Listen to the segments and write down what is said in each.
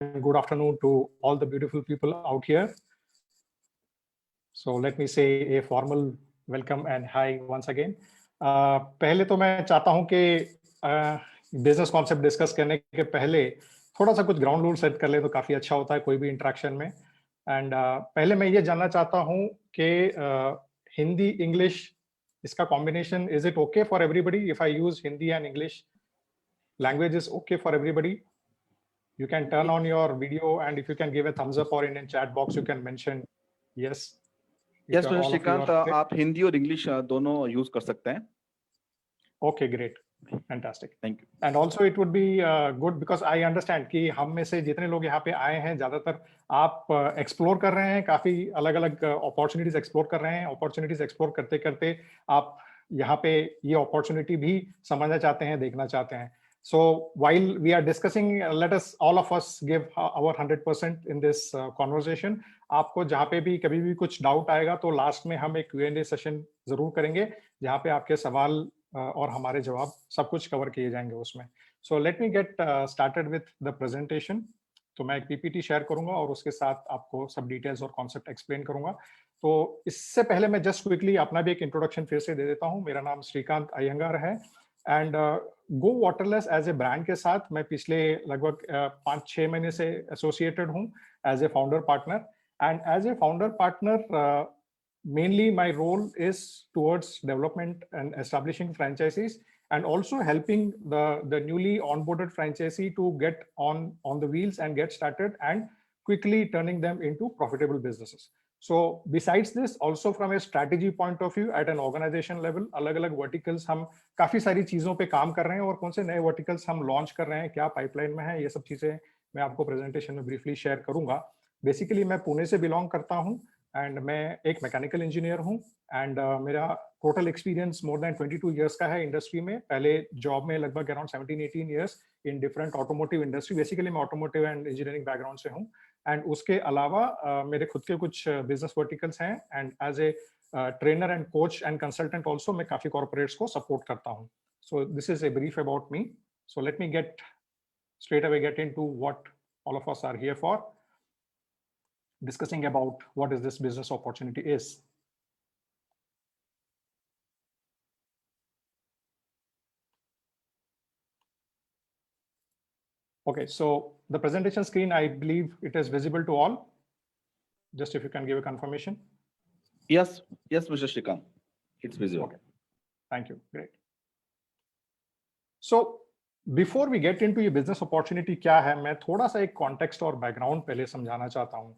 and good afternoon to all the beautiful people out here. So let me say a formal welcome and hi once again. पहले तो मैं चाहता हूं कि business concept discuss करने के पहले थोड़ा सा कुछ ग्राउंड रूल सेट कर ले तो काफी अच्छा होता है कोई भी इंटरेक्शन में. एंड पहले मैं ये जानना चाहता हूं कि हिंदी इंग्लिश इसका combination is it okay for everybody if I use Hindi and English language is okay for everybody? You can turn on your video and if you can give a thumbs up or in a chat box you can mention yes. Yes, Mr. Shrikant, आप हिंदी और English दोनों use कर सकते हैं. Okay, great, fantastic. Thank you. And also it would be good because I understand कि हम में से जितने लोग यहाँ पे आए हैं ज्यादातर आप एक्सप्लोर कर रहे हैं, काफी अलग अलग अपॉर्चुनिटीज एक्सप्लोर कर रहे हैं. अपॉर्चुनिटीज एक्सप्लोर करते करते आप यहाँ पे ये अपॉर्चुनिटी भी समझना चाहते हैं, देखना चाहते हैं. So while we are discussing, let us all of us give our 100% in this conversation. आपको जहाँ पे भी कभी भी कुछ डाउट आएगा तो लास्ट में हम एक Q&A सेशन जरूर करेंगे जहाँ पे आपके सवाल और हमारे जवाब सब कुछ कवर किए जाएंगे उसमें. So let me get started with the presentation. तो मैं एक PPT शेयर करूंगा और उसके साथ आपको सब डिटेल्स और कॉन्सेप्ट एक्सप्लेन करूंगा. तो इससे पहले मैं जस्ट क्विकली अपना भी एक इंट्रोडक्शन फिर से दे देता हूँ. मेरा नाम श्रीकांत अयंगार है and go waterless as a brand के साथ मैं पिछले लगभग 5-6 महीने से एसोसिएटेड हूँ as a founder partner. And as a founder partner mainly my role is towards development and establishing franchisees and also helping the newly onboarded franchisee to get on the wheels and get started and quickly turning them into profitable businesses. So besides this, also from a strategy point of view at an organization level, अलग-अलग verticals हम काफी सारी चीजों पे काम कर रहे हैं और कौन से नए verticals हम launch कर रहे हैं, क्या pipeline में है, ये सब चीजें मैं आपको presentation में briefly share करूंगा. Basically मैं पुणे से belong करता हूँ एंड मैं एक मैकेनिकल इंजीनियर हूँ एंड मेरा total experience more than 22 years का है इंडस्ट्री में. पहले जॉब में लगभग around 17-18 years in different automotive industry. Basically मैं ऑटोमोटिव एंड इंजीनियरिंग बैकग्राउंड से हूँ एंड उसके अलावा मेरे खुद के कुछ बिजनेस वर्टिकल्स हैं and as a trainer and coach and consultant also मैं काफी कॉर्पोरेट्स को सपोर्ट करता हूँ. So this is a brief about me. So let me gate straight away get into what all of us are here for, discussing about what is this business opportunity is. Okay, so the presentation screen, I believe it is visible to all. Just if you can give a confirmation. Yes, Mr. Shrikant, it's visible. Okay, thank you, great. So before we get into ये business opportunity क्या है, मैं थोड़ा सा एक context और background पहले समझाना चाहता हूँ.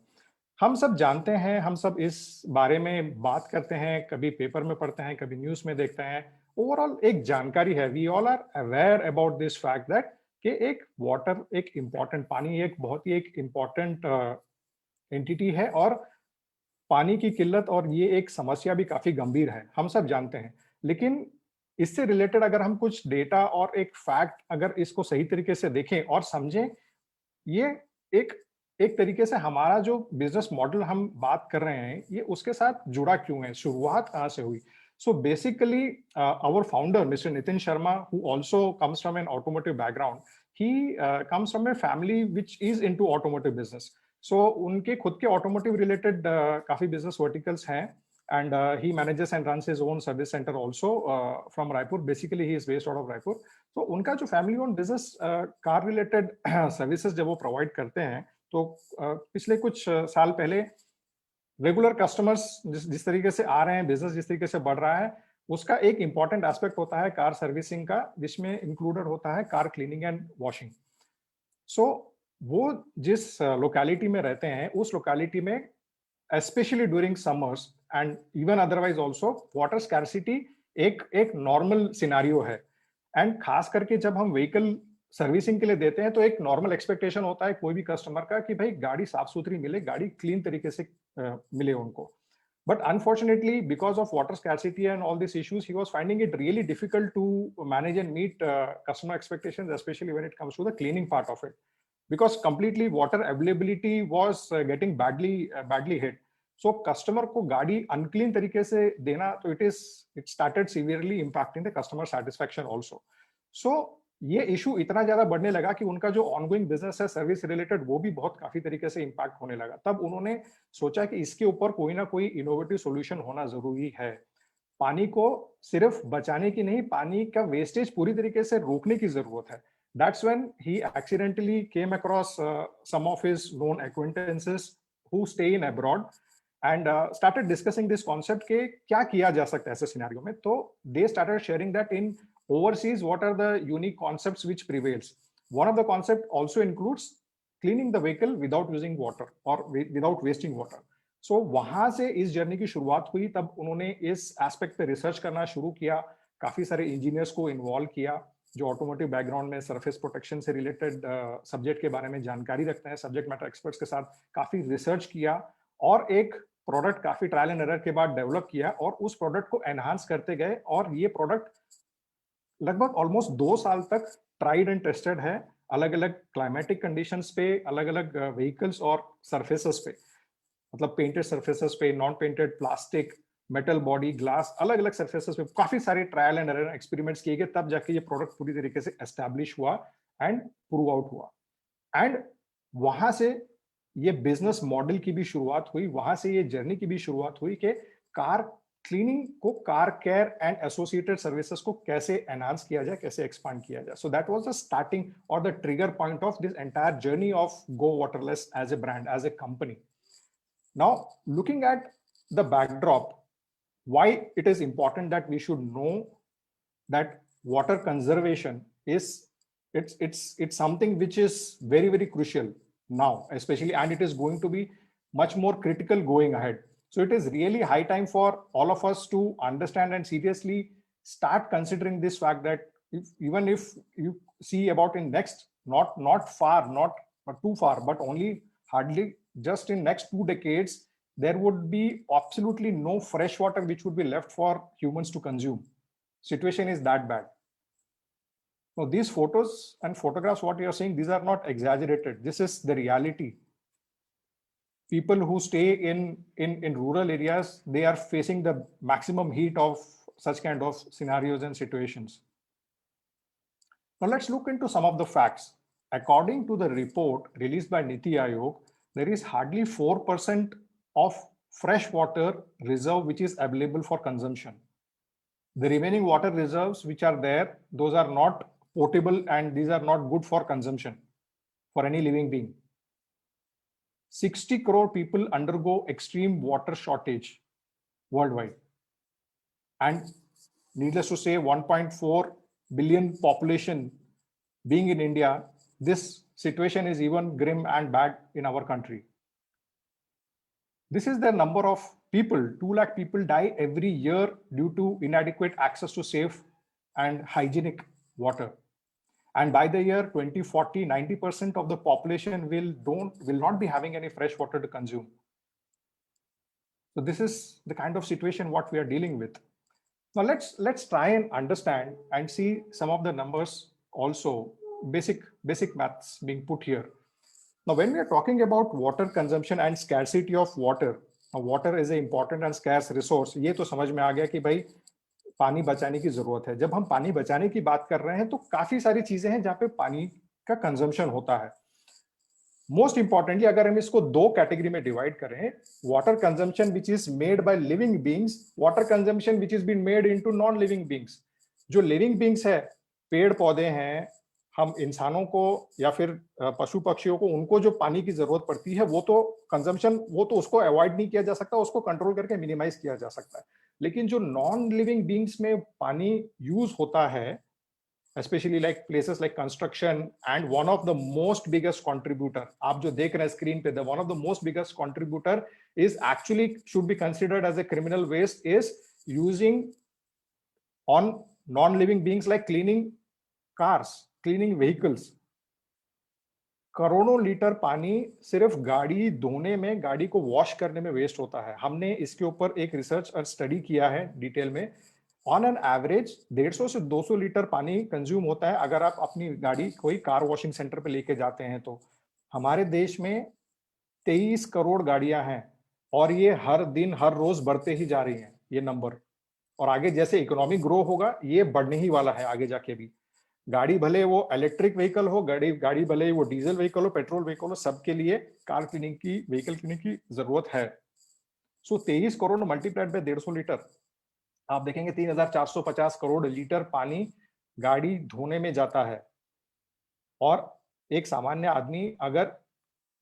हम सब जानते हैं, हम सब इस बारे में बात करते हैं, कभी पेपर में पढ़ते हैं, कभी न्यूज़ में देखते हैं. ओवरऑल एक जानकारी है, we all are aware about this fact that कि एक वाटर एक इम्पॉर्टेंट, पानी एक बहुत ही एक इम्पॉर्टेंट एंटिटी है और पानी की किल्लत और ये एक समस्या भी काफी गंभीर है, हम सब जानते हैं. लेकिन इससे रिलेटेड अगर हम कुछ डेटा और एक फैक्ट अगर इसको सही तरीके से देखें और समझें, ये एक तरीके से हमारा जो बिजनेस मॉडल हम बात कर रहे हैं ये उसके साथ जुड़ा क्यों है, शुरुआत कहाँ से हुई. So basically our founder Mr. Nitin Sharma, who also comes from an automotive background, he comes from a family which is into automotive business. So उनके खुद के automotive related काफी business verticals हैं and he manages and runs his own service center also from Raipur. Basically he is based out of Raipur. So उनका जो family owned business car related services जब वो provide करते हैं तो पिछले कुछ साल पहले रेगुलर कस्टमर्स जिस तरीके से आ रहे हैं, बिजनेस जिस तरीके से बढ़ रहा है, उसका एक इंपॉर्टेंट एस्पेक्ट होता है कार सर्विसिंग का, जिसमें इंक्लूडेड होता है कार क्लीनिंग एंड वॉशिंग. सो वो जिस लोकेलिटी में रहते हैं उस लोकेलिटी में specially during summers and even otherwise also water scarcity एक नॉर्मल सिनारियो है. एंड खास करके जब हम व्हीकल सर्विसिंग के लिए देते हैं तो एक नॉर्मल एक्सपेक्टेशन होता है कोई भी कस्टमर का कि भाई गाड़ी साफ सुथरी मिले, गाड़ी क्लीन तरीके से मिले उनको. But unfortunately, because of water scarcity and all these issues, he was finding it really difficult to manage and meet customer expectations, especially when it comes to the cleaning part of it, because completely water availability was getting badly hit. So customer को गाड़ी unclean तरीके से देना, तो it started severely impacting the customer satisfaction also. So ये issue इतना ज्यादा बढ़ने लगा कि उनका जो ऑनगोइंग बिजनेस है सर्विस रिलेटेड, वो भी बहुत काफी तरीके से इम्पैक्ट होने लगा। तब उन्होंने सोचा कि इसके ऊपर कोई ना कोई इनोवेटिव सॉल्यूशन होना जरूरी है। पानी को सिर्फ बचाने की नहीं, पानी का वेस्टेज पूरी तरीके से रोकने की जरूरत है। That's when he accidentally came across some of his known acquaintances who stay in abroad and started discussing this concept के क्या किया जा सकता है ऐसे सिनेरियो में। तो they started sharing that in overseas what are the unique concepts which prevails. One of the concept also includes cleaning the vehicle without using water or without wasting water. So वहां से इस journey की शुरुआत हुई। तब उन्होंने इस aspect पे रिसर्च करना शुरू किया, काफी सारे इंजीनियर्स को इन्वॉल्व किया जो ऑटोमोटिव बैकग्राउंड में सरफेस प्रोटेक्शन से रिलेटेड सब्जेक्ट के बारे में जानकारी रखते हैं, सब्जेक्ट मैटर एक्सपर्ट्स के साथ काफी रिसर्च किया और एक प्रोडक्ट काफी ट्रायल एंड एरर के बाद डेवलप किया और उस प्रोडक्ट को एनहांस करते गए। और ये प्रोडक्ट लगभग ऑलमोस्ट 2 साल तक ट्राइड एंड टेस्टेड है, अलग अलग क्लाइमेटिक कंडीशंस पे, अलग अलग व्हीकल्स और सरफेसेस पे, मतलब पेंटेड सरफेसेस पे, non painted, plastic, metal body, glass, अलग अलग सरफेसेस पे काफी सारे ट्रायल एंड एरर एक्सपेरिमेंट्स किए गए। तब जाके ये प्रोडक्ट पूरी तरीके से एस्टैब्लिश हुआ एंड प्रूव आउट हुआ। एंड वहां से ये बिजनेस मॉडल की भी शुरुआत हुई, वहां से ये जर्नी की भी शुरुआत हुई कि कार क्लीनिंग को, car care and associated services को कैसे एनहांस किया जाए, कैसे एक्सपांड किया जाए। So that was the starting और the trigger point of this entire journey of Go waterless as a brand, as a company. Now, looking at the backdrop, why it is important that we should know that water conservation is it's something which is very, very crucial now, especially, and it is going to be much more critical going ahead. So it is really high time for all of us to understand and seriously start considering this fact that even if you see about in next, not far, not too far, but only hardly just in next 2 decades, there would be absolutely no fresh water which would be left for humans to consume. Situation is that bad. So these photos and photographs, what you are saying, these are not exaggerated. This is the reality. People who stay in rural areas, they are facing the maximum heat of such kind of scenarios and situations. Now let's look into some of the facts. According to the report released by Niti Aayog, there is hardly 4% of fresh water reserve which is available for consumption. The remaining water reserves which are there, those are not potable and these are not good for consumption for any living being. 60 crore people undergo extreme water shortage worldwide. And needless to say, 1.4 billion population being in India, this situation is even grim and bad in our country. This is the number of people. 2 lakh people die every year due to inadequate access to safe and hygienic water. And by the year 2040, 90% of the population will not be having any fresh water to consume. So this is the kind of situation what we are dealing with. Now let's try and understand and see some of the numbers also, basic maths being put here. Now, when we are talking about water consumption and scarcity of water, water is an important and scarce resource. ये तो समझ में आ गया कि भाई पानी बचाने की जरूरत है। जब हम पानी बचाने की बात कर रहे हैं तो काफी सारी चीजें हैं जहाँ पे पानी का कंजम्पशन होता है। मोस्ट इंपॉर्टेंटली अगर हम इसको 2 कैटेगरी में डिवाइड करें, water consumption which is made by living beings, water consumption which is been made into non living beings. जो लिविंग बींग्स है, पेड़ पौधे हैं, हम इंसानों को या फिर पशु पक्षियों को, उनको जो पानी की जरूरत पड़ती है वो तो कंजम्पशन, वो तो उसको अवॉइड नहीं किया जा सकता, उसको कंट्रोल करके मिनिमाइज किया जा सकता है। लेकिन जो नॉन लिविंग बींग्स में पानी यूज होता है, especially like places like construction, and one of the most biggest contributor, आप जो देख रहे हैं स्क्रीन पे, the one of the most biggest contributor is actually should be considered as a criminal waste, is using on non-living beings like cleaning cars, cleaning vehicles. करोड़ों litre पानी सिर्फ गाड़ी धोने में, गाड़ी को वॉश करने में वेस्ट होता है। हमने इसके ऊपर एक रिसर्च और स्टडी किया है डिटेल में। ऑन एन एवरेज 150 से 200 लीटर पानी कंज्यूम होता है अगर आप अपनी गाड़ी कोई कार वॉशिंग सेंटर पे लेके जाते हैं तो। हमारे देश में 23 करोड़ गाड़ियां हैं और ये हर दिन हर रोज बढ़ते ही जा रही हैं ये नंबर, और आगे जैसे इकोनॉमी ग्रो होगा ये बढ़ने ही वाला है आगे जाके भी। गाड़ी भले वो इलेक्ट्रिक व्हीकल हो, गाड़ी भले वो डीजल व्हीकल हो, पेट्रोल व्हीकल हो, सबके लिए कार क्लीनिंग की, व्हीकल क्लीनिंग की जरूरत है। सो 23 करोड़ मल्टीप्लाइड बाय 150 लीटर, आप देखेंगे 3450 करोड़ लीटर पानी गाड़ी धोने में जाता है। और एक सामान्य आदमी अगर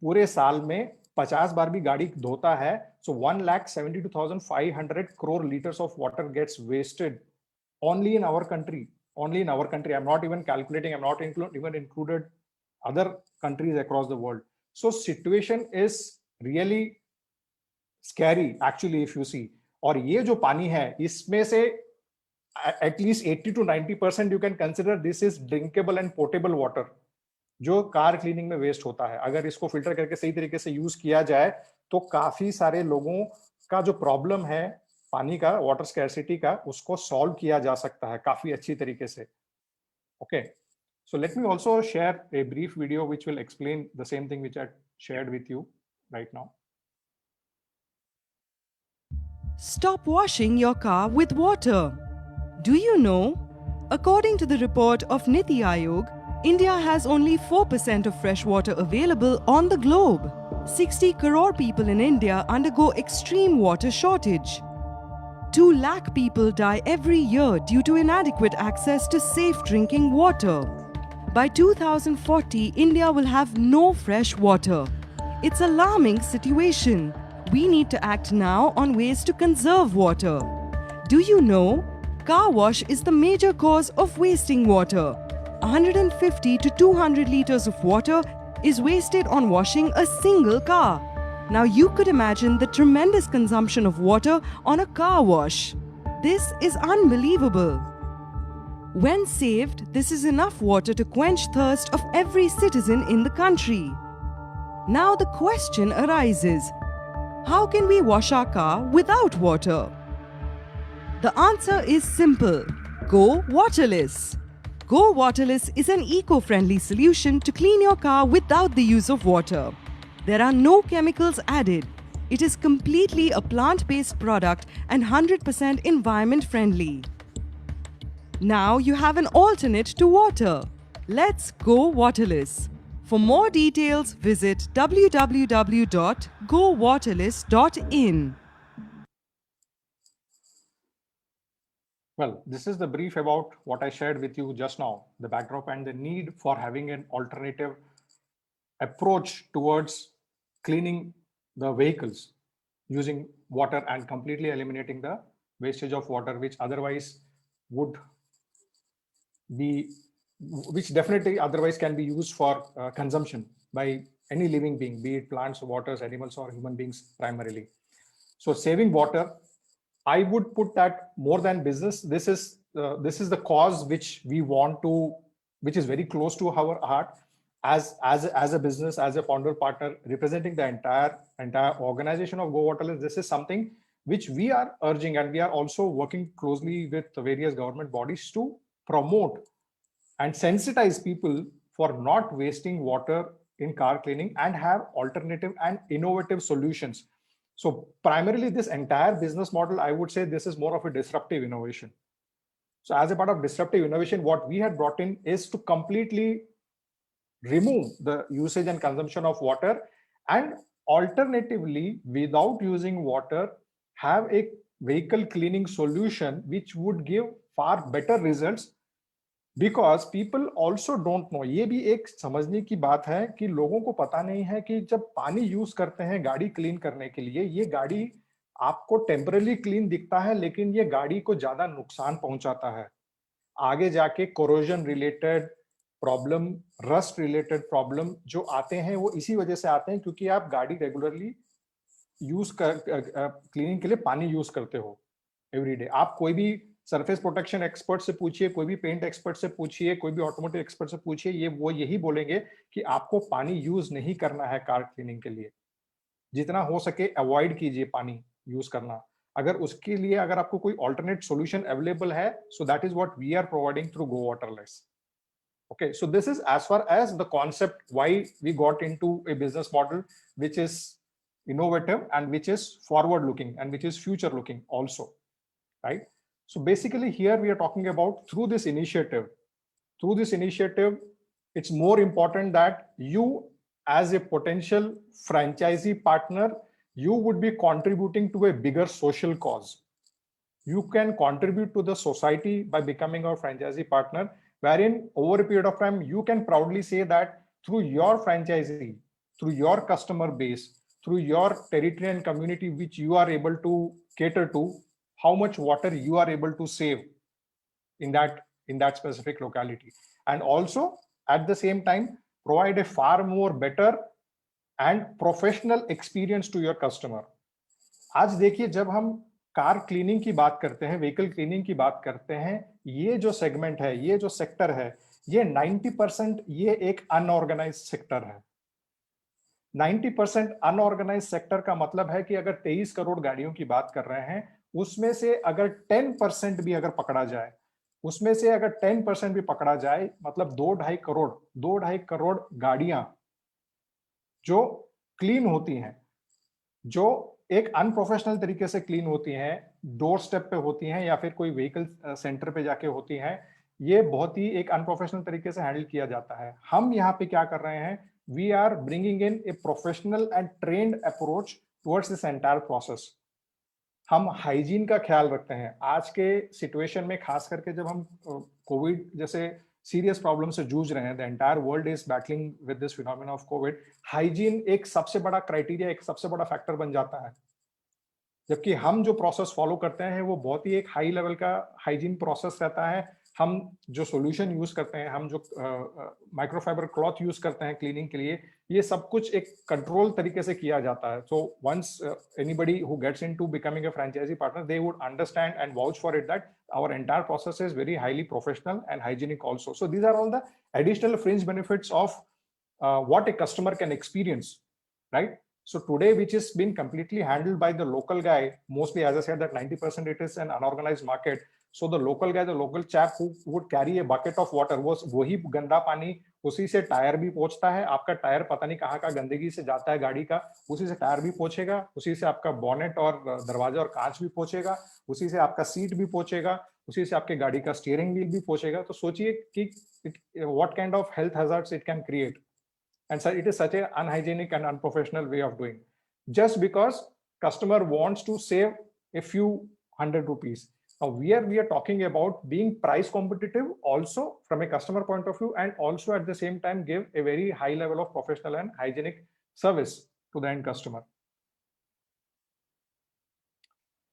पूरे साल में 50 बार भी गाड़ी धोता है, so 1,72,500 crore liters of water gets wasted only in our country. Only in our country. I'm not even calculating. I'm not even included other countries across the world. So situation is really scary actually if you see. और ये जो पानी है इसमें से at least 80 to 90% you can consider this is drinkable and potable water जो car cleaning में waste होता है। अगर इसको फिल्टर करके सही तरीके से यूज किया जाए तो काफी सारे लोगों का जो प्रॉब्लम है पानी का, वाटर स्कैर्सिटी का, उसको सॉल्व किया जा सकता है काफी अच्छी तरीके से। Okay, so let me also share a brief video which will explain the same thing which I shared with you right now. Stop washing your car with water. Do you know? According to the report of Niti Aayog, India has only 4% of fresh water available on the globe. 60 crore people in India undergo extreme water shortage. 2 lakh people die every year due to inadequate access to safe drinking water. By 2040, India will have no fresh water. It's an alarming situation. We need to act now on ways to conserve water. Do you know? Car wash is the major cause of wasting water. 150 to 200 liters of water is wasted on washing a single car. Now you could imagine the tremendous consumption of water on a car wash. This is unbelievable. When saved, this is enough water to quench thirst of every citizen in the country. Now the question arises, how can we wash our car without water? The answer is simple. Go waterless. Go waterless is an eco-friendly solution to clean your car without the use of water. There are no chemicals added. It is completely a plant-based product and 100% environment-friendly. Now you have an alternate to water. Let's go waterless. For more details, visit www.gowaterless.in. Well, this is the brief about what I shared with you just now, the backdrop and the need for having an alternative approach towards cleaning the vehicles using water and completely eliminating the wastage of water, which otherwise would be, which definitely otherwise can be used for consumption by any living being, be it plants, waters, animals, or human beings primarily. So saving water, I would put that more than business. This is the cause which we want to, which is very close to our heart. As a business, as a founder partner representing the entire organization of Go Waterless, this is something which we are urging, and we are also working closely with the various government bodies to promote and sensitize people for not wasting water in car cleaning and have alternative and innovative solutions. So primarily this entire business model, I would say this is more of a disruptive innovation. So as a part of disruptive innovation, what we had brought in is to completely remove the usage and consumption of water, and alternatively, without using water, have a vehicle cleaning solution which would give far better results. Because people also don't know, ये भी एक समझने की बात है कि लोगों को पता नहीं है कि जब पानी यूज करते हैं गाड़ी क्लीन करने के लिए, ये गाड़ी आपको टेम्पररी क्लीन दिखता है लेकिन ये गाड़ी को ज्यादा नुकसान पहुंचाता है। आगे जाके corrosion related problem, rust related problem जो आते हैं वो इसी वजह से आते हैं क्योंकि आप गाड़ी रेगुलरली यूज कर क्लीनिंग के लिए पानी यूज करते हो एवरीडे। आप कोई भी सरफेस प्रोटेक्शन एक्सपर्ट से पूछिए, कोई भी पेंट एक्सपर्ट से पूछिए, कोई भी ऑटोमोटिव एक्सपर्ट से पूछिए, ये वो यही बोलेंगे कि आपको पानी यूज नहीं करना है कार क्लीनिंग के लिए। जितना हो सके अवॉइड कीजिए पानी यूज करना। अगर उसके लिए अगर आपको कोई ऑल्टरनेट सॉल्यूशन अवेलेबल है, so that is what we are providing through go waterless. Okay, so this is as far as the concept why we got into a business model which is innovative and which is forward looking and which is future looking also, right? So basically here we are talking about, through this initiative, through this initiative, it's more important that you, as a potential franchisee partner, you would be contributing to a bigger social cause. You can contribute to the society by becoming a franchisee partner, wherein over a period of time, you can proudly say that through your franchisee, through your customer base, through your territory and community, which you are able to cater to, how much water you are able to save in that specific locality. And also at the same time, provide a far more better and professional experience to your customer. आज देखिए, जब हम car cleaning की बात करते हैं, vehicle cleaning की बात करते हैं, ये जो सेगमेंट है, ये जो सेक्टर है, ये 90% ये एक अनऑर्गेनाइज्ड सेक्टर है। 90% अनऑर्गेनाइज्ड सेक्टर का मतलब है कि अगर 23 करोड़ गाड़ियों की बात कर रहे हैं, उसमें से अगर 10% भी अगर पकड़ा जाए, उसमें से अगर 10% भी पकड़ा जाए, मतलब 2-2.5 करोड़ गाड़ियां जो क्लीन होती हैं, जो एक अनप्रोफेशनल तरीके से क्लीन होती हैं, डोर स्टेप पे होती हैं या फिर कोई व्हीकल सेंटर पे जाके होती हैं, ये बहुत ही एक अनप्रोफेशनल तरीके से हैंडल किया जाता है। हम यहाँ पे क्या कर रहे हैं, we are bringing in a professional and trained approach towards this entire process. हम हाइजीन का ख्याल रखते हैं। आज के सिचुएशन में खास करके जब हम कोविड जैसे सीरियस प्रॉब्लम से जूझ रहे हैं, the entire world is battling with this phenomena of COVID, hygiene एक सबसे बड़ा क्राइटेरिया, एक सबसे बड़ा फैक्टर बन जाता है। जबकि हम जो प्रोसेस फॉलो करते हैं वो बहुत ही एक हाई लेवल का हाइजीन प्रोसेस रहता है। हम जो सॉल्यूशन यूज करते हैं, हम जो माइक्रोफाइबर क्लॉथ यूज करते हैं क्लीनिंग के लिए, ये सब कुछ एक कंट्रोल तरीके से किया जाता है। So once anybody who gets into becoming a franchise partner, they would understand and vouch for it that our entire process is very highly professional and hygienic also. So these are all the additional fringe benefits of what a customer can experience, right? So today, which is been completely handled by the local guy, mostly, as I said, that 90% it is an unorganized market. So the local guy, the local chap who would carry a bucket of water, वही गंदा पानी उसी से tyre भी पोंछता है। आपका tyre पता नहीं कहाँ का गंदगी से जाता है गाड़ी का, उसी से टायर भी पोंछेगा, उसी से आपका बॉनेट और दरवाजा और कांच भी पोंछेगा, उसी से आपका सीट भी पोंछेगा, उसी से आपके गाड़ी का स्टीयरिंग व्हील भी पोंछेगा। तो सोचिए कि what kind of health hazards it can create, and so it is such an unhygienic and unprofessional way of doing, just because customer wants to save a few hundred rupees. Now we are talking about being price competitive also from a customer point of view, and also at the same time give a very high level of professional and hygienic service to the end customer.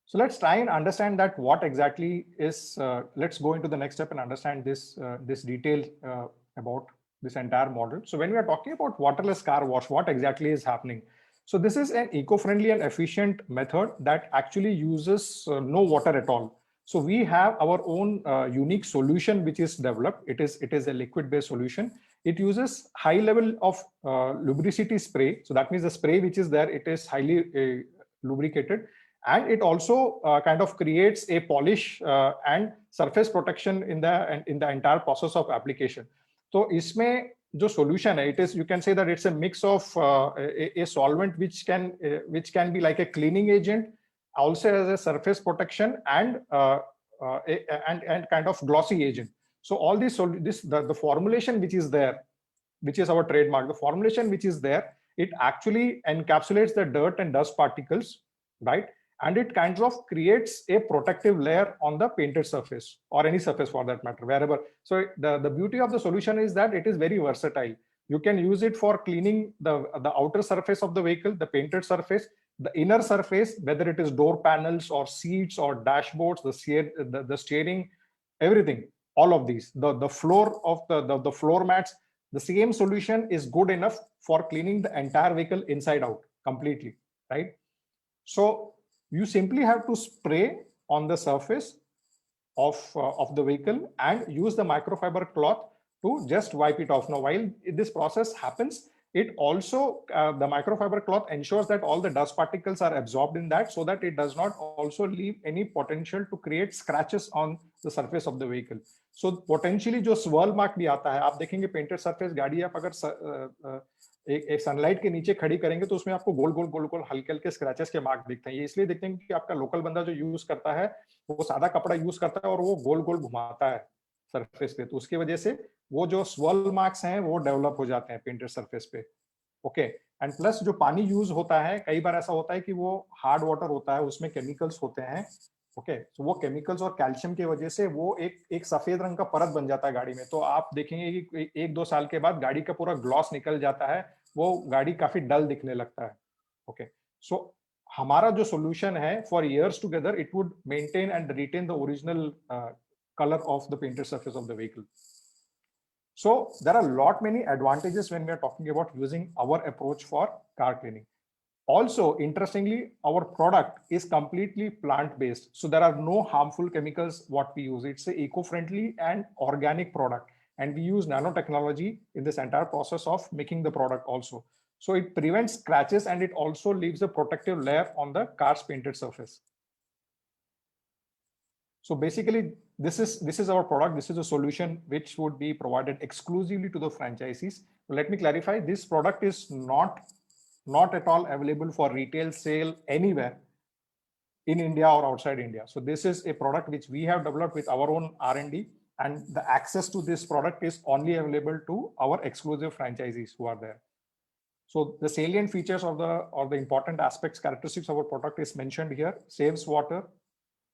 So let's try and understand that what exactly is, let's go into the next step and understand this detail about this entire model. So when we are talking about waterless car wash, what exactly is happening? So this is an eco-friendly and efficient method that actually uses no water at all. So we have our own unique solution which is developed. It is a liquid-based solution. It uses high level of lubricity spray. So that means the spray which is there, it is highly lubricated. And it also kind of creates a polish and surface protection in the entire process of application. तो इसमें जो solution है, it is, you can say that it's a mix of a solvent which can be like a cleaning agent, also as a surface protection and kind of glossy agent. So all this the formulation which is there, which is our trademark, the formulation which is there, it actually encapsulates the dirt and dust particles, right? And it kind of creates a protective layer on the painted surface or any surface for that matter, wherever. So the beauty of the solution is that it is very versatile. You can use it for cleaning the outer surface of the vehicle, the painted surface, the inner surface, whether it is door panels or seats or dashboards, the steering, everything, all of these, the floor of the floor mats. The same solution is good enough for cleaning the entire vehicle inside out completely, right? So you simply have to spray on the surface of the vehicle and use the microfiber cloth to just wipe it off. Now, while this process happens, it also, the microfiber cloth ensures that all the dust particles are absorbed in that, so that it does not also leave any potential to create scratches on the surface of the vehicle. So potentially जो swirl mark भी आता है, आप देखेंगे painted surface गाड़ी आप अगर एक सनलाइट के नीचे खड़ी करेंगे तो उसमें आपको गोल गोल हल्के हल्के स्क्रैचेस के मार्क दिखते हैं। ये इसलिए दिखते हैं कि आपका लोकल बंदा जो यूज करता है वो सादा कपड़ा यूज करता है और वो गोल गोल घुमाता है सरफेस पे, तो उसकी वजह से वो जो स्वर्ल मार्क्स हैं वो डेवलप हो जाते हैं पेंटेड सरफेस पे। ओके, एंड प्लस जो पानी यूज होता है, कई बार ऐसा होता है कि वो हार्ड वाटर होता है, उसमें केमिकल्स होते हैं। ओके, तो वो केमिकल्स और कैल्शियम की वजह से वो एक सफेद रंग का परत बन जाता है गाड़ी में। तो आप देखेंगे कि 1-2 साल के बाद गाड़ी का पूरा ग्लॉस निकल जाता है, वो गाड़ी काफी डल दिखने लगता है। ओके, सो हमारा जो सोल्यूशन है, for years together it would maintain and retain the original colour of the painted surface of the vehicle. So there are a lot many advantages when we are talking about using our approach for car cleaning. Also, interestingly, our product is completely plant-based. So there are no harmful chemicals what we use. It's an eco-friendly and organic product. And we use nanotechnology in this entire process of making the product also. So it prevents scratches and it also leaves a protective layer on the car's painted surface. So basically, this is our product. This is a solution which would be provided exclusively to the franchisees. Let me clarify, this product is not at all available for retail sale anywhere in India or outside India. So this is a product which we have developed with our own R&D, and the access to this product is only available to our exclusive franchisees who are there. So the salient features of the important aspects, characteristics of our product is mentioned here. Saves water.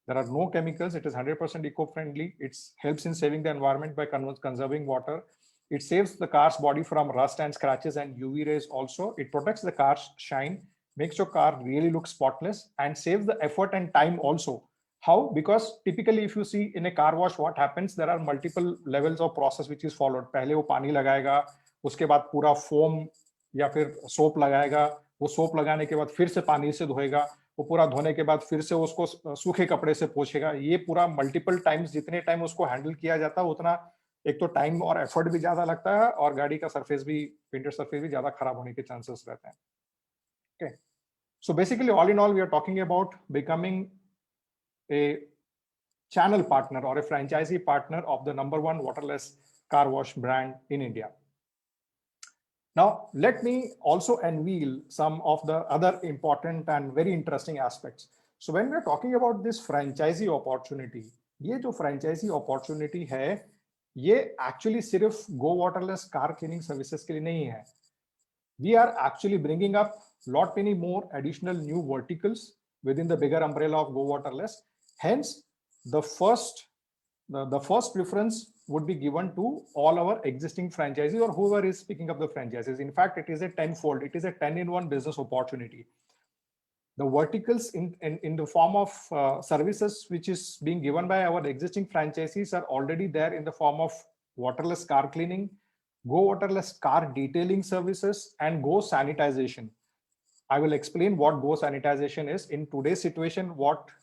There are no chemicals. It is 100% eco-friendly. It helps in saving the environment by conserving water. It saves the car's body from rust and scratches and UV rays also. It protects the car's shine, makes your car really look spotless, and saves the effort and time also. How? Because typically if you see in a car wash, what happens, there are multiple levels of process which is followed. पहले वो पानी लगाएगा, उसके बाद पूरा foam या फिर soap लगाएगा, वो सोप लगाने के बाद फिर से पानी से धोएगा, वो पूरा धोने के बाद फिर से उसको सूखे कपड़े से पोंछेगा। ये पूरा मल्टीपल टाइम्स, जितने टाइम उसको हैंडल किया जाता है उतना एक तो टाइम और एफर्ट भी ज्यादा लगता है, और गाड़ी का सरफेस भी, पेंटेड सरफेस भी ज्यादा खराब होने के चांसेस रहते हैं। Okay, so basically all in all we are talking about becoming a channel partner or a franchisee partner of the #1 waterless car wash brand in India. Now, let me also unveil some of the other important and very interesting aspects. So when we are talking about this franchisee opportunity, ये जो franchisee opportunity है, ये actually सिर्फ Go Waterless car cleaning services के लिए नहीं है. We are actually bringing up lot many more additional new verticals within the bigger umbrella of Go Waterless. Hence, the first preference would be given to all our existing franchisees or whoever is picking up the franchises. In fact, it is a tenfold. It is a 10-in-1 business opportunity. The verticals in the form of services which is being given by our existing franchisees are already there in the form of waterless car cleaning, Go Waterless car detailing services, and Go sanitization. I will explain what Go sanitization is. In today's situation,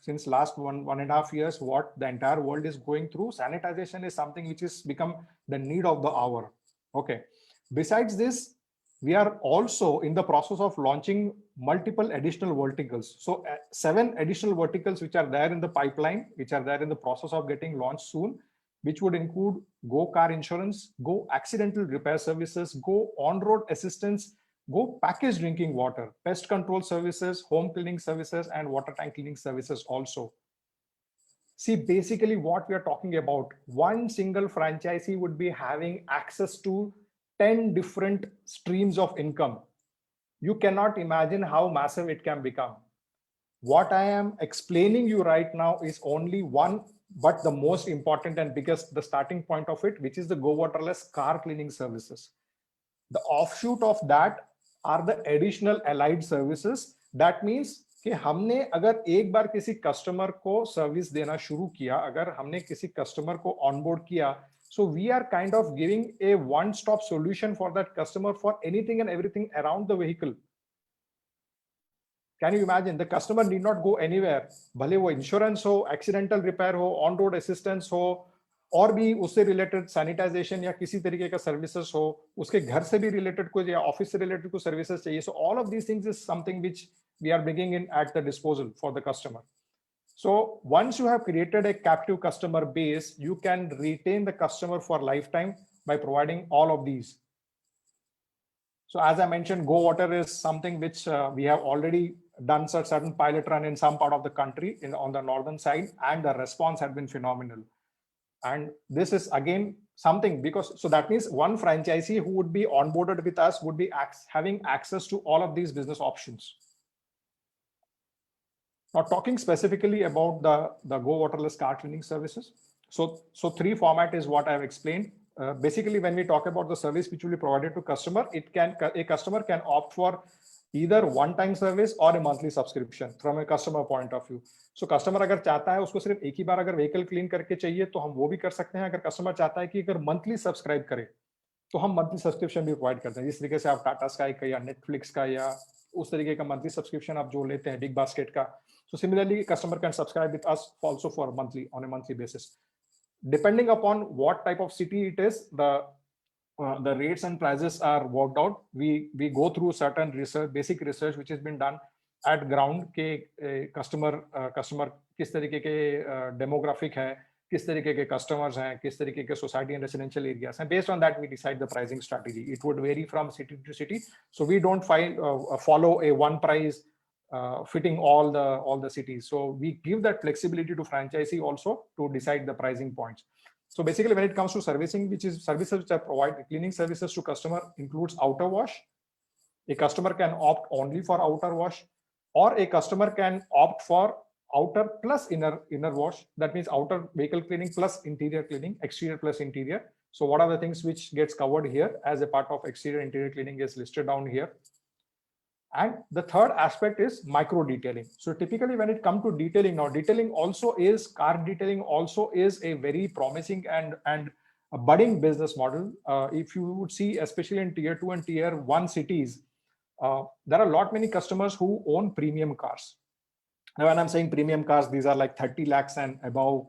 since last one and a half years, what the entire world is going through, sanitization is something which has become the need of the hour. Okay. Besides this, we are also in the process of launching multiple additional verticals. So 7 additional verticals which are there in the pipeline, which are there in the process of getting launched soon, which would include Go car insurance, Go accidental repair services, Go on-road assistance, Go packaged drinking water, pest control services, home cleaning services, and water tank cleaning services also. See, basically what we are talking about, one single franchisee would be having access to 10 different streams of income. You cannot imagine how massive it can become. What I am explaining you right now is only one, but the most important and biggest, the starting point of it, which is the Go Waterless car cleaning services. The offshoot of that are the additional allied services. That means कि हमने अगर एक बार किसी customer को service देना शुरू किया, अगर हमने किसी कस्टमर को ऑनबोर्ड किया, so we are kind of giving a one-stop solution for that customer for anything and everything around the vehicle. Can you imagine? The customer need not go anywhere. भले वो इंश्योरेंस हो, accidental repair हो, on road assistance हो, और भी उससे related sanitisation या किसी तरीके का सर्विसेज हो, उसके घर से भी रिलेटेड कोई या ऑफिस से रिलेटेड कोई सर्विसेज चाहिए. So all of these things is something which we are bringing in at the disposal for the customer. So once you have created a captive customer base, you can retain the customer for lifetime by providing all of these. So as I mentioned, Go Water is something which we have already done certain pilot run in some part of the country on the northern side, and the response had been phenomenal. And this is again something, because so that means one franchisee who would be onboarded with us would be having access to all of these business options. Now, talking specifically about the Go Waterless car cleaning services. So three format is what I've explained. Basically, when we talk about the service which will be provided to customer, a customer can opt for either one-time service or a monthly subscription from a customer point of view. So customer अगर चाहता है उसको सिर्फ एक ही बार अगर vehicle clean करके चाहिए तो हम वो भी कर सकते हैं. अगर customer चाहता है कि अगर monthly subscribe करे तो हम monthly subscription भी provide करते हैं. जिस तरीके से आप टाटा स्काई का या नेटफ्लिक्स का या उस तरीके का monthly subscription आप जो लेते हैं बिग बास्केट का. So similarly, customer can subscribe with us also for monthly, on a monthly basis. Depending upon what type of city it is, the rates and prices are worked out. We go through certain research, basic research, which has been done at ground के customer किस तरीके के demographic है, किस तरीके के customers हैं, किस तरीके के society and residential areas हैं. Based on that, we decide the pricing strategy. It would vary from city to city. So we don't follow a one price fitting all the cities. So we give that flexibility to franchisee also to decide the pricing points. So basically, when it comes to servicing, which is services which are provided, cleaning services to customer includes outer wash. A customer can opt only for outer wash, or a customer can opt for outer plus inner wash. That means outer vehicle cleaning plus interior cleaning, exterior plus interior. So what are the things which gets covered here as a part of exterior interior cleaning is listed down here. And the third aspect is micro detailing. So typically when it comes to detailing, now car detailing also is a very promising and a budding business model. If you would see, especially in tier 2 and tier 1 cities, there are a lot many customers who own premium cars. Now, when I'm saying premium cars, these are like 30 lakhs and above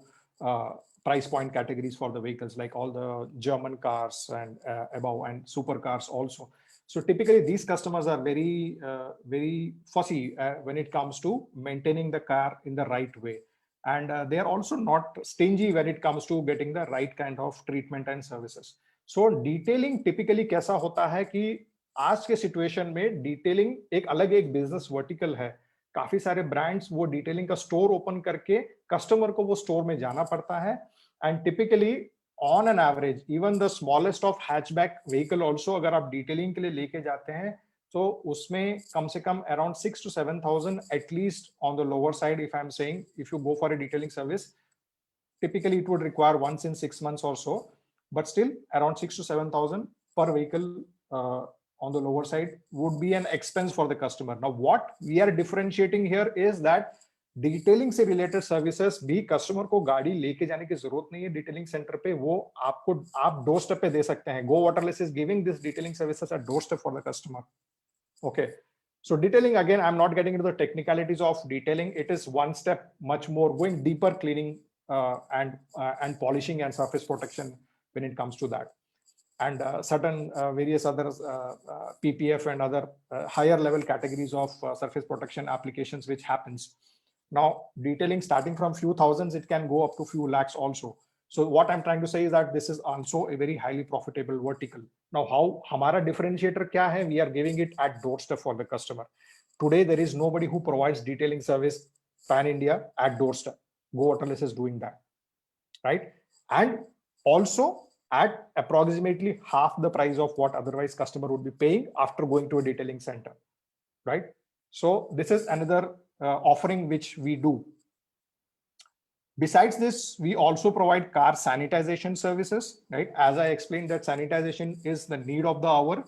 price point categories for the vehicles, like all the German cars and above, and supercars also. So typically these customers are very fussy when it comes to maintaining the car in the right way. And they are also not stingy when it comes to getting the right kind of treatment and services. So detailing typically कैसा होता है कि आज के situation में detailing एक अलग एक बिजनेस वर्टिकल है. काफी सारे ब्रांड्स वो डिटेलिंग का स्टोर ओपन करके कस्टमर को वो स्टोर में जाना पड़ता है. And typically on an average, even the smallest of hatchback vehicle also अगर आप detailing के लिए लेके जाते हैं तो उसमें कम से कम around 6,000 to 7,000 at least on the lower side. If I'm saying, if you go for a detailing service, typically it would require once in 6 months or so, but still around 6,000 to 7,000 per vehicle on the lower side would be an expense for the customer. Now what we are differentiating here is that detailing से related services भी customer को गाड़ी लेके जाने की जरूरत नहीं है. डिटेलिंग सेंटर पे वो आप डोर स्टेप पे दे सकते हैं. Go Waterless is giving this detailing services at door step for the customer. Okay, so detailing, again I am not getting into the technicalities of detailing. It is one step much more, going deeper cleaning and polishing and surface protection when it comes to that. And certain various other PPF and other higher level categories of surface protection applications which happens. Now detailing starting from few thousands, it can go up to few lakhs also. So what I'm trying to say is that this is also a very highly profitable vertical. Now how hamara differentiator kya hai? We are giving it at doorstep for the customer. Today there is nobody who provides detailing service pan India at doorstep. Go Waterless is doing that, right? And also at approximately half the price of what otherwise customer would be paying after going to a detailing center, right? So this is another offering which we do. Besides this, we also provide car sanitization services, right? As I explained, that sanitization is the need of the hour.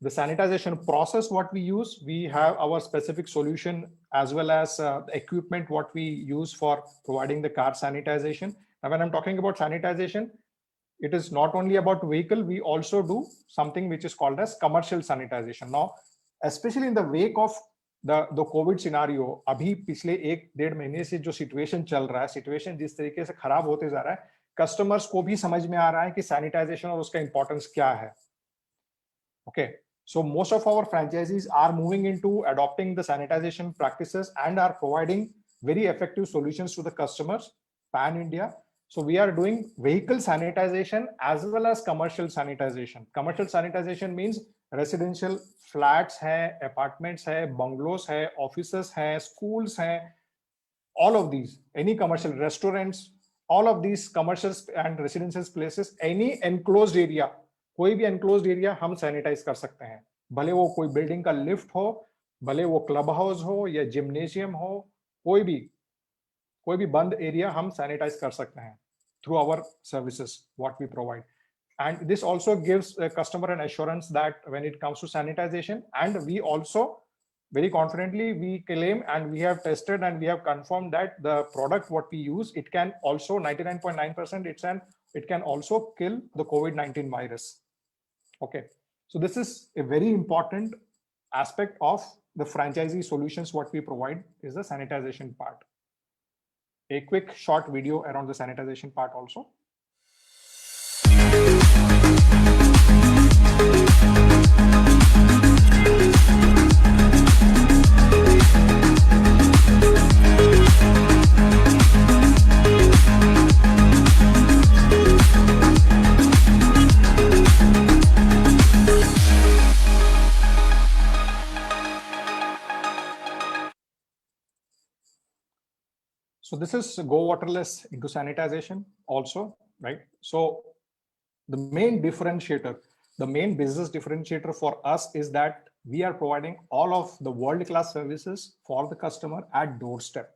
The sanitization process what we use, we have our specific solution as well as the equipment what we use for providing the car sanitization. And when I'm talking about sanitization, it is not only about vehicle, we also do something which is called as commercial sanitization. Now, especially in the wake of the Covid scenario, अभी पिछले 1-1.5 महीने से जो situation चल रहा है, situation जिस तरीके से खराब होते जा रहा है, कस्टमर्स को भी समझ में आ रहा है कि सैनिटाइजेशन और उसका इंपॉर्टेंस क्या है. Okay, so most of our franchisees are moving into adopting the sanitization practices and are providing very effective solutions to the customers pan India. So we are doing vehicle sanitization as well as commercial sanitization. Commercial sanitization means residential flats है, apartments है, bungalows है, offices है, schools है, all of these, any commercial restaurants, all of these commercials and residences places, any enclosed area, कोई भी enclosed area हम sanitize कर सकते हैं, भले वो कोई building का lift हो, भले वो club house हो या gymnasium हो, कोई भी बंद area हम sanitize कर सकते हैं through our services what we provide. And this also gives a customer an assurance that when it comes to sanitization, and we also very confidently we claim and we have tested and we have confirmed that the product what we use, it can also 99.9% it can also kill the COVID-19 virus. Okay, so this is a very important aspect of the franchisee solutions what we provide is the sanitization part. A quick short video around the sanitization part also. So this is Go Waterless into sanitization also, right? So the main differentiator, the main business differentiator for us is that we are providing all of the world-class services for the customer at doorstep.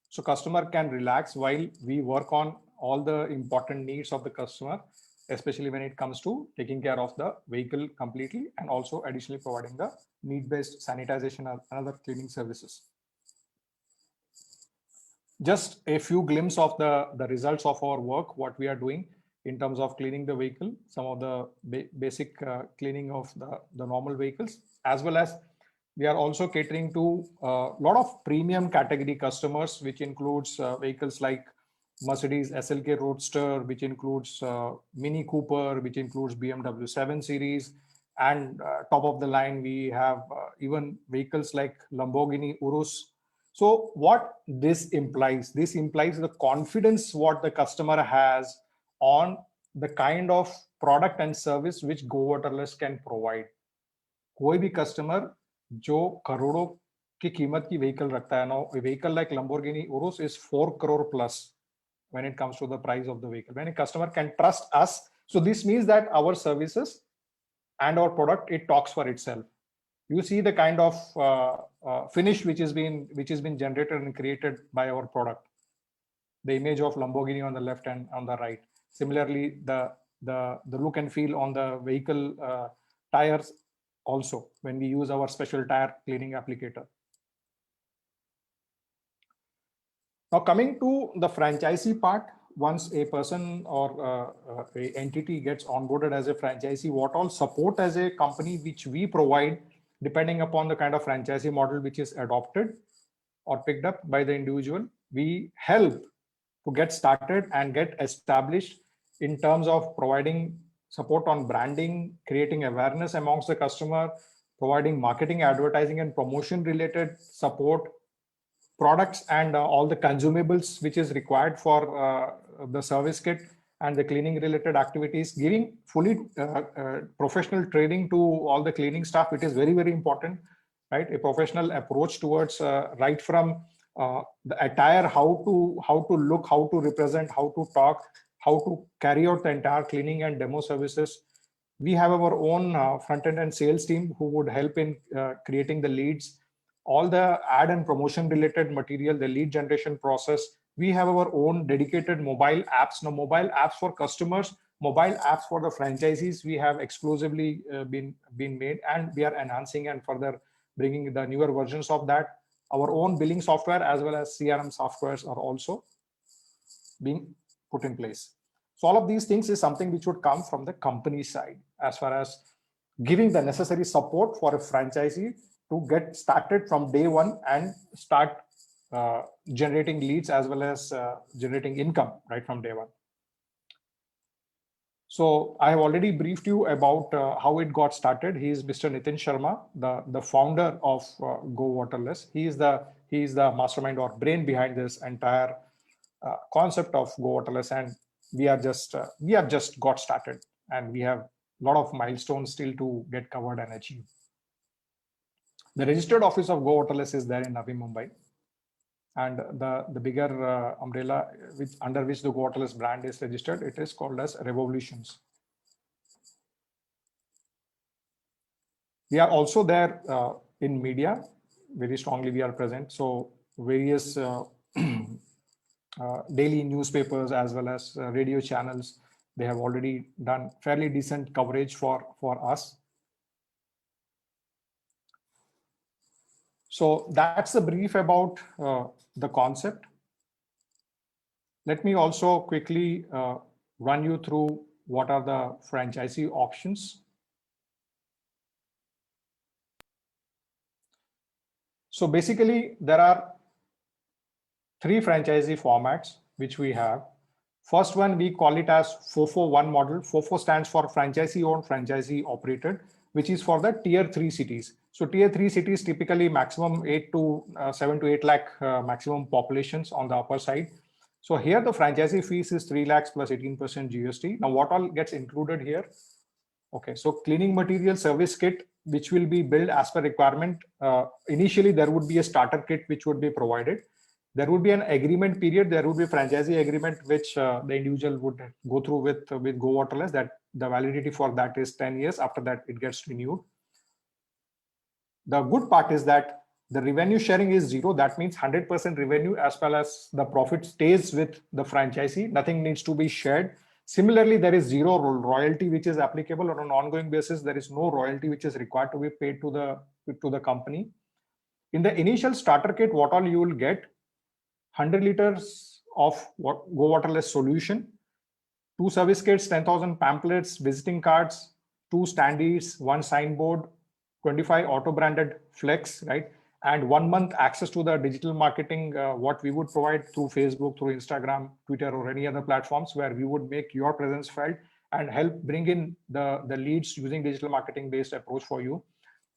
So customer can relax while we work on all the important needs of the customer, especially when it comes to taking care of the vehicle completely and also additionally providing the need-based sanitization and other cleaning services. Just a few glimpses of the results of our work, what we are doing in terms of cleaning the vehicle, some of the basic cleaning of the normal vehicles, as well as we are also catering to a lot of premium category customers, which includes vehicles like Mercedes SLK Roadster, which includes Mini Cooper, which includes BMW 7 Series, and top of the line, we have even vehicles like Lamborghini Urus. So what this implies the confidence what the customer has on the kind of product and service which Go Waterless can provide. कोई भी customer जो करोड़ों की कीमत की vehicle रखता है ना, a vehicle like Lamborghini Urus is 4 crore plus when it comes to the price of the vehicle. When a customer can trust us, so this means that our services and our product, it talks for itself. You see the kind of finish which has been generated and created by our product. The image of Lamborghini on the left and on the right. Similarly, the look and feel on the vehicle tires also when we use our special tire cleaning applicator. Now coming to the franchisee part, once a person or a entity gets onboarded as a franchisee, what all support as a company which we provide depending upon the kind of franchisee model which is adopted or picked up by the individual, we help to get started and get established in terms of providing support on branding, creating awareness amongst the customer, providing marketing, advertising, and promotion related support, products and all the consumables which is required for the service kit and the cleaning related activities, giving fully professional training to all the cleaning staff. It is very, very important, right? A professional approach towards right from the attire, how to look, how to represent, how to talk, how to carry out the entire cleaning and demo services. We have our own front-end and sales team who would help in creating the leads, all the ad and promotion related material, the lead generation process. We have our own dedicated mobile apps. Now, mobile apps for customers, mobile apps for the franchisees, we have exclusively been made, and we are enhancing and further bringing the newer versions of that. Our own billing software as well as CRM softwares are also being put in place. So all of these things is something which would come from the company side as far as giving the necessary support for a franchisee to get started from day one and start generating leads as well as generating income right from day one. So I have already briefed you about how it got started. He is Mr. Nitin Sharma, the founder of Go Waterless. He is the mastermind or brain behind this entire concept of Go Waterless, and we have just got started, and we have a lot of milestones still to get covered and achieve. The registered office of Go Waterless is there in Navi Mumbai. And the bigger umbrella under which the GoWaterless brand is registered, it is called as Revolutions. We are also there in media, very strongly we are present. So various daily newspapers as well as radio channels, they have already done fairly decent coverage for us. So that's a brief about the concept. Let me also quickly run you through what are the franchisee options. So basically, there are 3 franchisee formats which we have. First one, we call it as FOFO1 model. FOFO stands for franchisee owned, franchisee operated, which is for the tier 3 cities. So tier 3 cities typically maximum 7 to 8 lakh maximum populations on the upper side. So here the franchisee fees is 3 lakhs plus 18% GST. Now what all gets included here? Okay, so cleaning material service kit, which will be billed as per requirement. Initially, there would be a starter kit which would be provided. There would be an agreement period. There would be a franchisee agreement which the individual would go through with GoWaterless. That the validity for that is 10 years. After that, it gets renewed. The good part is that the revenue sharing is 0. That means 100% revenue as well as the profit stays with the franchisee. Nothing needs to be shared. Similarly, there is 0 royalty which is applicable on an ongoing basis. There is no royalty which is required to be paid to the company. In the initial starter kit, what all you will get: 100 liters of GoWaterless solution, 2 service kits, 10,000 pamphlets, visiting cards, 2 standees, 1 signboard, 25 auto-branded flex, right? And 1 month access to the digital marketing, what we would provide through Facebook, through Instagram, Twitter, or any other platforms where we would make your presence felt and help bring in the leads using digital marketing based approach for you.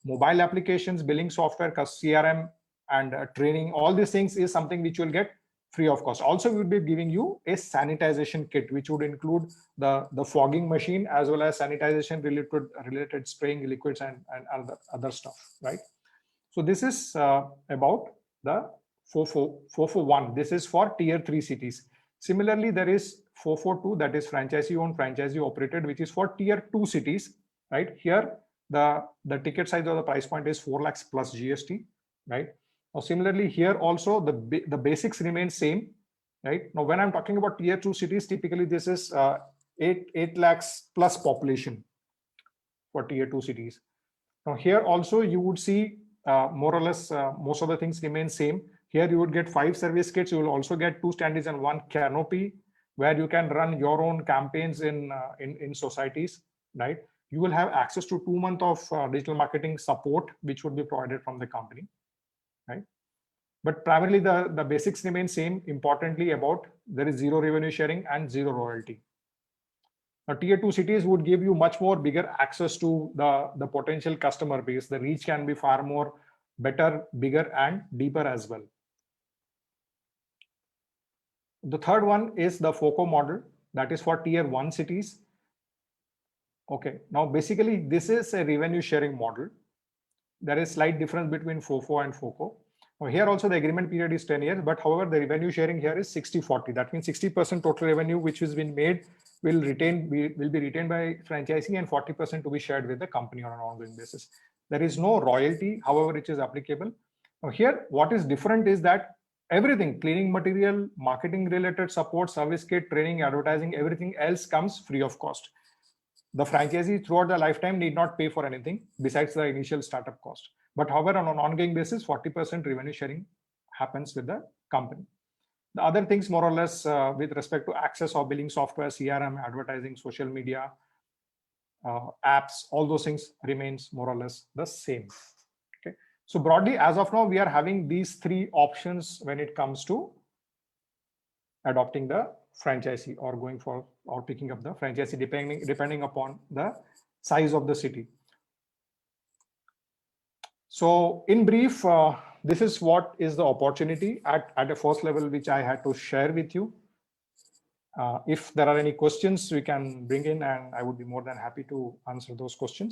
Mobile applications, billing software, CRM, and training, all these things is something which you'll get free of cost. Also, we will be giving you a sanitization kit, which would include the fogging machine as well as sanitization related spraying liquids and other stuff, right? So this is about the FOFO1. This is for tier 3 cities. Similarly, there is FOFO2, that is franchisee owned, franchisee operated, which is for tier 2 cities, right? Here, the ticket size or the price point is 4 lakhs plus GST, right? Now, similarly, here also the basics remain same, right? Now, when I'm talking about tier 2 cities, typically this is 8 lakhs plus population for tier 2 cities. Now, here also you would see more or less most of the things remain same. Here you would get 5 service kits. You will also get 2 standees and 1 canopy, where you can run your own campaigns in societies, right? You will have access to 2 months of digital marketing support, which would be provided from the company, right? But primarily the basics remain same. Importantly, about there is 0 revenue sharing and 0 royalty. Now, tier 2 cities would give you much more bigger access to the potential customer base. The reach can be far more better, bigger, and deeper as well. The third one is the FOCO model, that is for tier 1 cities. Okay, now basically this is a revenue sharing model. There is slight difference between FOFO and FOCO. Now, here also the agreement period is 10 years, but however the revenue sharing here is 60-40. That means 60% total revenue which has been made will be retained by franchisee and 40% to be shared with the company on an ongoing basis. There is no royalty, however, which is applicable. Now here, what is different is that everything, cleaning material, marketing related support, service kit, training, advertising, everything else comes free of cost. The franchisee throughout the lifetime need not pay for anything besides the initial startup cost. But however, on an ongoing basis, 40% revenue sharing happens with the company. The other things more or less with respect to access of billing software, CRM, advertising, social media, apps, all those things remains more or less the same. Okay. So broadly, as of now, we are having these 3 options when it comes to adopting the franchisee or going for or picking up the franchisee depending upon the size of the city. So in brief, this is what is the opportunity at a first level which I had to share with you. If there are any questions, we can bring in and I would be more than happy to answer those questions.